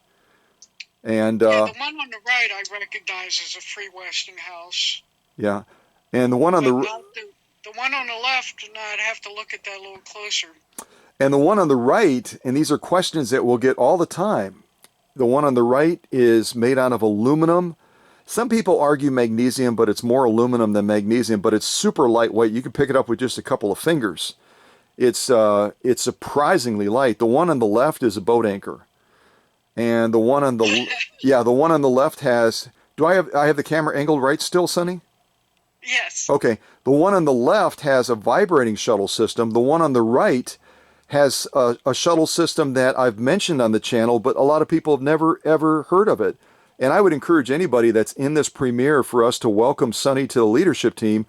And
yeah, the one on the right I recognize as a Free Westinghouse.
yeah, and the one on
the one on the left, no, I'd have to look at that a little closer.
And the one on the right, and these are questions that we'll get all the time. The one on the right is made out of aluminum. Some people argue magnesium, but it's more aluminum than magnesium, but it's super lightweight. You can pick it up with just a couple of fingers. It's surprisingly light. The one on the left is a boat anchor. And the one on the the one on the left has, I have the camera angled right still, Sonny?
Yes.
Okay. The one on the left has a vibrating shuttle system. The one on the right has a shuttle system that I've mentioned on the channel, but a lot of people have never ever heard of it. And I would encourage anybody that's in this premiere for us to welcome Sonny to the leadership team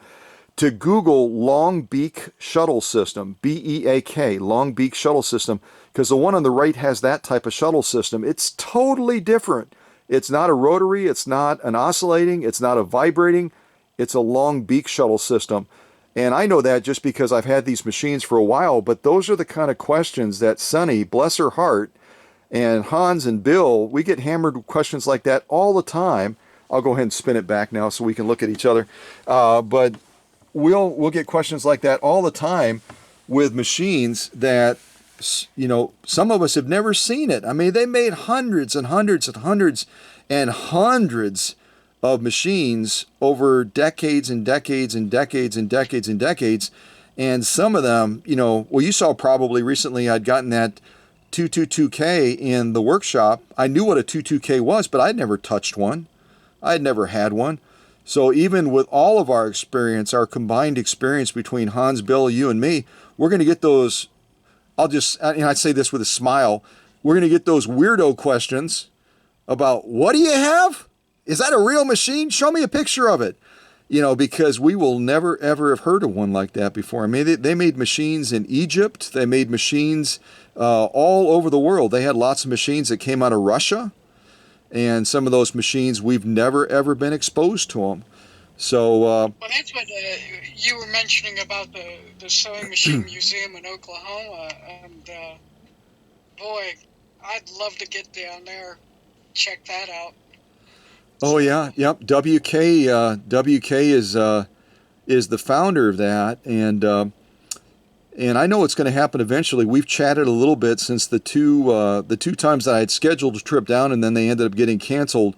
to Google Long Beak Shuttle System, BEAK, Long Beak Shuttle System, because the one on the right has that type of shuttle system. It's totally different. It's not a rotary, it's not an oscillating, it's not a vibrating, it's a long beak shuttle system. And I know that just because I've had these machines for a while, but those are the kind of questions that Sonny, bless her heart, and Hans and Bill, we get hammered with questions like that all the time. I'll go ahead and spin it back now so we can look at each other. But we'll get questions like that all the time with machines that, you know, some of us have never seen it. I mean, they made hundreds and hundreds and hundreds and hundreds of machines over decades and decades and decades and decades and decades. And some of them, you know, well, you saw probably recently I'd gotten that 222K in the workshop. I knew what a 22K was, but I'd never touched one. I'd never had one. So even with all of our experience, our combined experience between Hans, Bill, you, and me, we're going to get those, I'd say this with a smile, we're going to get those weirdo questions about, what do you have? Is that a real machine? Show me a picture of it. You know, because we will never, ever have heard of one like that before. I mean, they made machines in Egypt. They made machines all over the world. They had lots of machines that came out of Russia. And some of those machines, we've never, ever been exposed to them. So,
well, that's what you were mentioning about the Sewing Machine Museum in Oklahoma. And, boy, I'd love to get down there, check that out.
Oh yeah, yep. WK is the founder of that, and I know it's going to happen eventually. We've chatted a little bit since the two times that I had scheduled a trip down, and then they ended up getting canceled.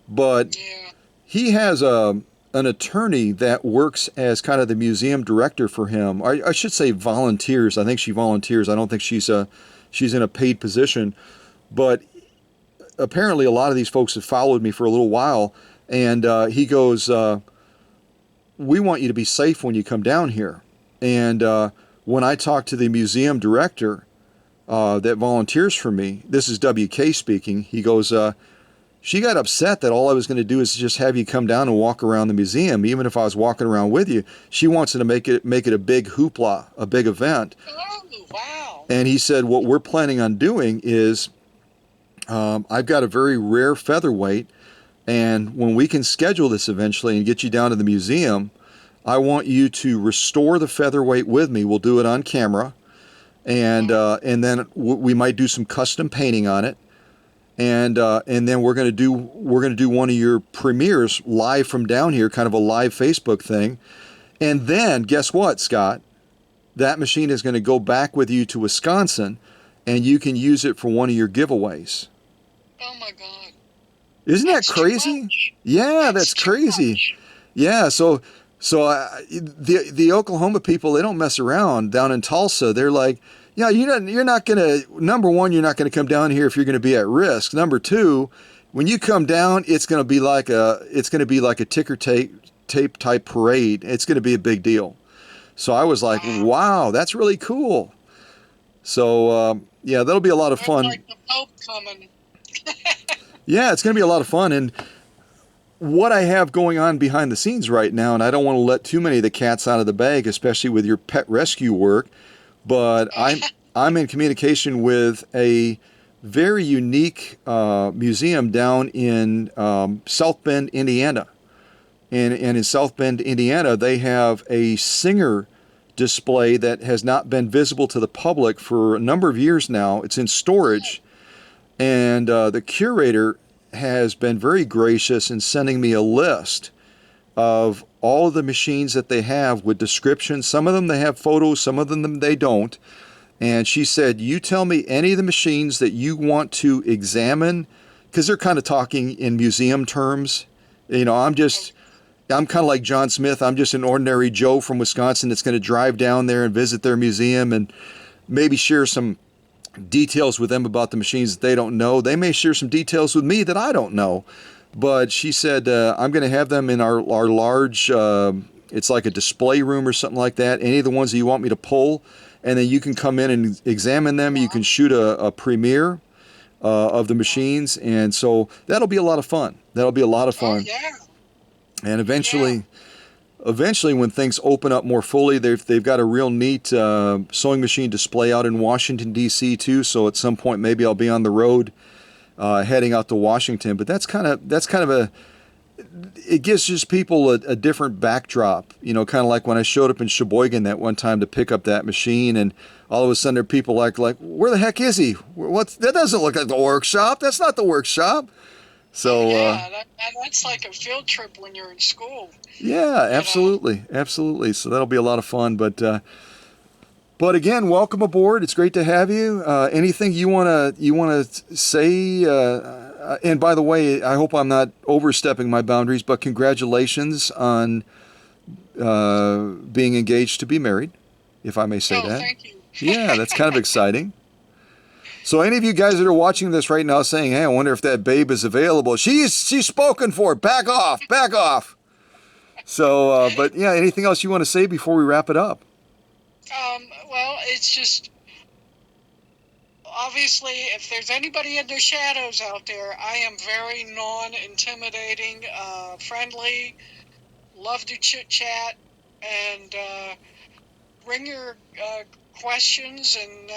But
yeah.
He has an attorney that works as kind of the museum director for him. I should say volunteers. I think she volunteers. I don't think she's in a paid position, but apparently a lot of these folks have followed me for a little while, and he goes, we want you to be safe when you come down here. And when I talked to the museum director that volunteers for me, this is WK speaking, he goes, she got upset that all I was going to do is just have you come down and walk around the museum, even if I was walking around with you. She wants to make it a big hoopla, a big event.
Oh, wow.
And he said, what we're planning on doing is, I've got a very rare featherweight, and when we can schedule this eventually and get you down to the museum, I want you to restore the featherweight with me. We'll do it on camera, and then we might do some custom painting on it, and then we're going to do one of your premieres live from down here, kind of a live Facebook thing, and then guess what, Scott? That machine is going to go back with you to Wisconsin. and you can use it for one of your giveaways.
Oh my God.
Isn't that
That's too
crazy?
much.
Yeah,
That's
that's
too
crazy.
much.
Yeah, so the Oklahoma people, they don't mess around down in Tulsa. They're like, yeah, you're not gonna, number one, you're not gonna come down here if you're gonna be at risk. Number two, when you come down, it's gonna be like a ticker tape type parade. It's gonna be a big deal. So I was like,
Wow.
wow, that's really cool. So yeah, that'll be a lot of
That's
fun.
like the Pope coming.
Yeah, it's gonna be a lot of fun. And what I have going on behind the scenes right now, and I don't want to let too many of the cats out of the bag, especially with your pet rescue work, but I'm in communication with a very unique museum down in South Bend, Indiana. And in South Bend, Indiana, they have a singer display that has not been visible to the public for a number of years now. It's in storage, and the curator has been very gracious in sending me a list of all of the machines that they have with descriptions. Some of them they have photos, some of them they don't. And she said, you tell me any of the machines that you want to examine, because they're kind of talking in museum terms. You know, I'm kind of like John Smith. I'm just an ordinary Joe from Wisconsin that's going to drive down there and visit their museum and maybe share some details with them about the machines that they don't know. They may share some details with me that I don't know. But she said, I'm going to have them in our large, it's like a display room or something like that. Any of the ones that you want me to pull, and then you can come in and examine them. You can shoot a premiere of the machines. And so that'll be a lot of fun. That'll be a lot of
Oh
fun.
yeah.
And
Yeah.
eventually, when things open up more fully, they've got a real neat sewing machine display out in Washington, D.C. too. So at some point, maybe I'll be on the road heading out to Washington. But that's kind of it gives just people a different backdrop. You know, kind of like when I showed up in Sheboygan that one time to pick up that machine, and all of a sudden there are people like where the heck is he? That doesn't look like the workshop. That's not the workshop.
Oh
So
yeah. That's like a field trip when you're in school.
yeah,
You know.
absolutely. So that'll be a lot of fun. But again, welcome aboard. It's great to have you. Anything you wanna say? And by the way, I hope I'm not overstepping my boundaries. But congratulations on being engaged to be married, if I may say
Oh,
that.
thank you.
Yeah, that's kind of exciting. So any of you guys that are watching this right now, saying, "Hey, I wonder if that babe is available," she's spoken for. Back off, back off. So, but yeah, anything else you want to say before we wrap it up?
Well, it's just obviously if there's anybody in the shadows out there, I am very non-intimidating, friendly, love to chit chat, and bring your questions, and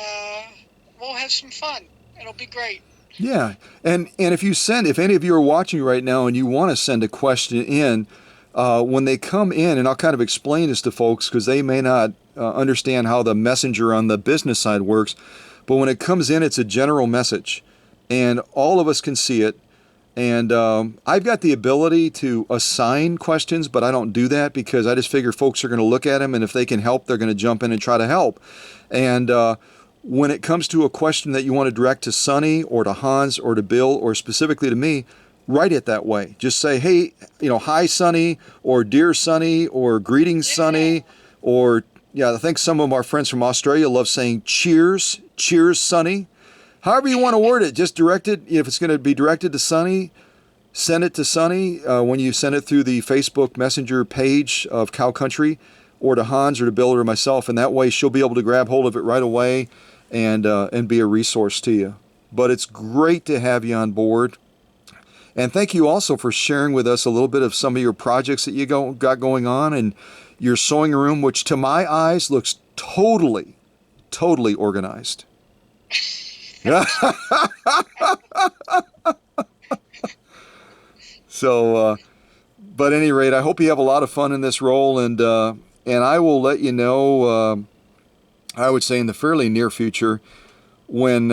we'll have some fun. It'll be great.
Yeah, and if any of you are watching right now and you want to send a question in, when they come in, and I'll kind of explain this to folks because they may not understand how the messenger on the business side works, but when it comes in, it's a general message, and all of us can see it. And I've got the ability to assign questions, but I don't do that because I just figure folks are going to look at them, and if they can help, they're going to jump in and try to help. And when it comes to a question that you want to direct to Sonny or to Hans or to Bill or specifically to me, write it that way. Just say, hey, hi, Sonny, or dear Sonny, or greetings,
Yeah.
Sonny, or yeah, I think some of our friends from Australia love saying cheers, Sonny. However you want to word it, just direct it. If it's going to be directed to Sonny, send it to Sonny when you send it through the Facebook Messenger page of Cow Country, or to Hans or to Bill or myself, and that way she'll be able to grab hold of it right away and be a resource to you. But it's great to have you on board. And thank you also for sharing with us a little bit of some of your projects that you got going on, and your sewing room, which to my eyes looks totally organized. So, but at any rate, I hope you have a lot of fun in this role, and I will let you know. I would say in the fairly near future when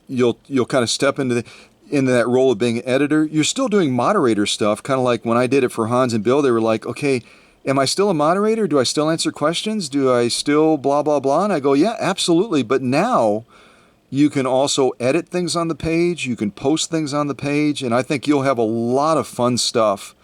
you'll kind of step into that role of being editor. You're still doing moderator stuff, kind of like when I did it for Hans and Bill. They were like, okay, am I still a moderator? Do I still answer questions? Do I still blah blah blah? And I go, yeah, absolutely. But now You can also edit things on the page. You can post things on the page, and I think you'll have a lot of fun stuff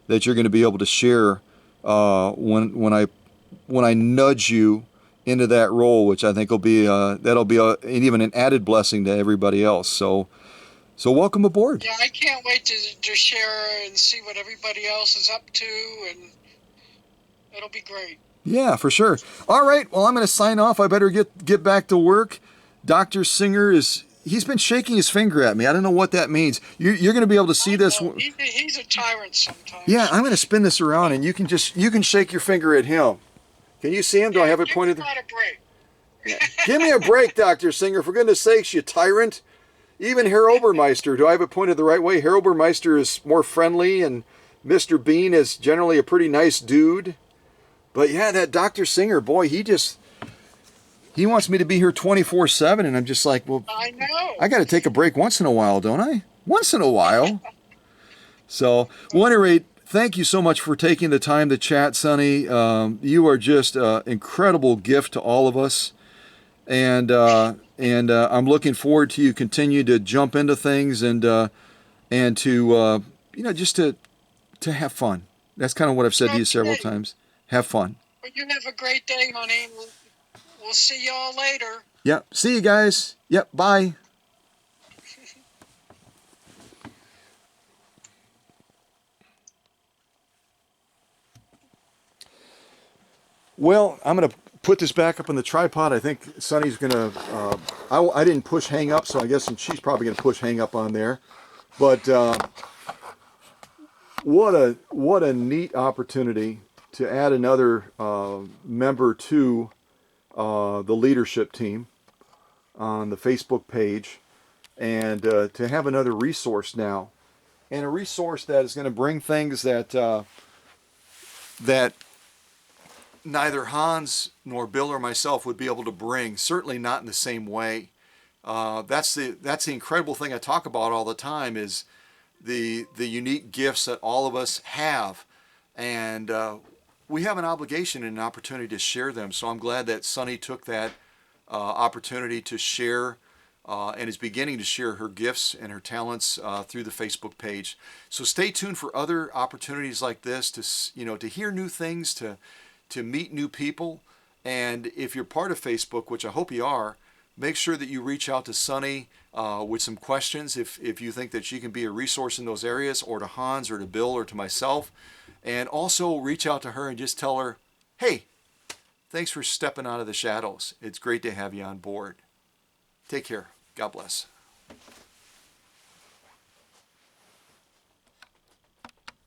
that you're going to be able to share when I nudge you into that role, which I think will be even an added blessing to everybody else. So welcome aboard.
Yeah, I can't wait to share and see what everybody else is up to, and it'll be great.
Yeah, for sure. All right, well, I'm going to sign off. I better get back to work. Dr. Singer he's been shaking his finger at me. I don't know what that means. You're going to be able to see this.
He's a tyrant sometimes.
Yeah, I'm going to spin this around, and you can shake your finger at him. Can you see him? Do I have it pointed?
Give me a break.
Yeah. Give me a break, Dr. Singer, for goodness sakes, you tyrant. Even Herr Obermeister, do I have it pointed the right way? Herr Obermeister is more friendly, and Mr. Bean is generally a pretty nice dude. But yeah, that Dr. Singer, boy, he wants me to be here 24/7, and I'm just like, well,
I know.
I got to take a break once in a while, don't I? Once in a while. So, well, at any rate, thank you so much for taking the time to chat, Sonny. You are just an incredible gift to all of us, and I'm looking forward to you continue to jump into things and to just to have fun. That's kind of what I've said to you several times. Have fun.
Well, you have a great day, honey. We'll see y'all later.
Yep. See you guys. Yep. Bye. Well, I'm going to put this back up on the tripod. I think Sonny's going to, I didn't push hang up, so I guess she's probably going to push hang up on there. But what a neat opportunity to add another member to the leadership team on the Facebook page, and to have another resource now, and a resource that is going to bring things that neither Hans nor Bill or myself would be able to bring, certainly not in the same way. That's the incredible thing I talk about all the time, is the unique gifts that all of us have, and we have an obligation and an opportunity to share them. So I'm glad that Sonny took that opportunity to share and is beginning to share her gifts and her talents through the Facebook page. So stay tuned for other opportunities like this to hear new things, to meet new people. And if you're part of Facebook, which I hope you are, make sure that you reach out to Sonny with some questions if you think that she can be a resource in those areas, or to Hans or to Bill or to myself. And also reach out to her and just tell her, hey, thanks for stepping out of the shadows. It's great to have you on board. Take care. God bless.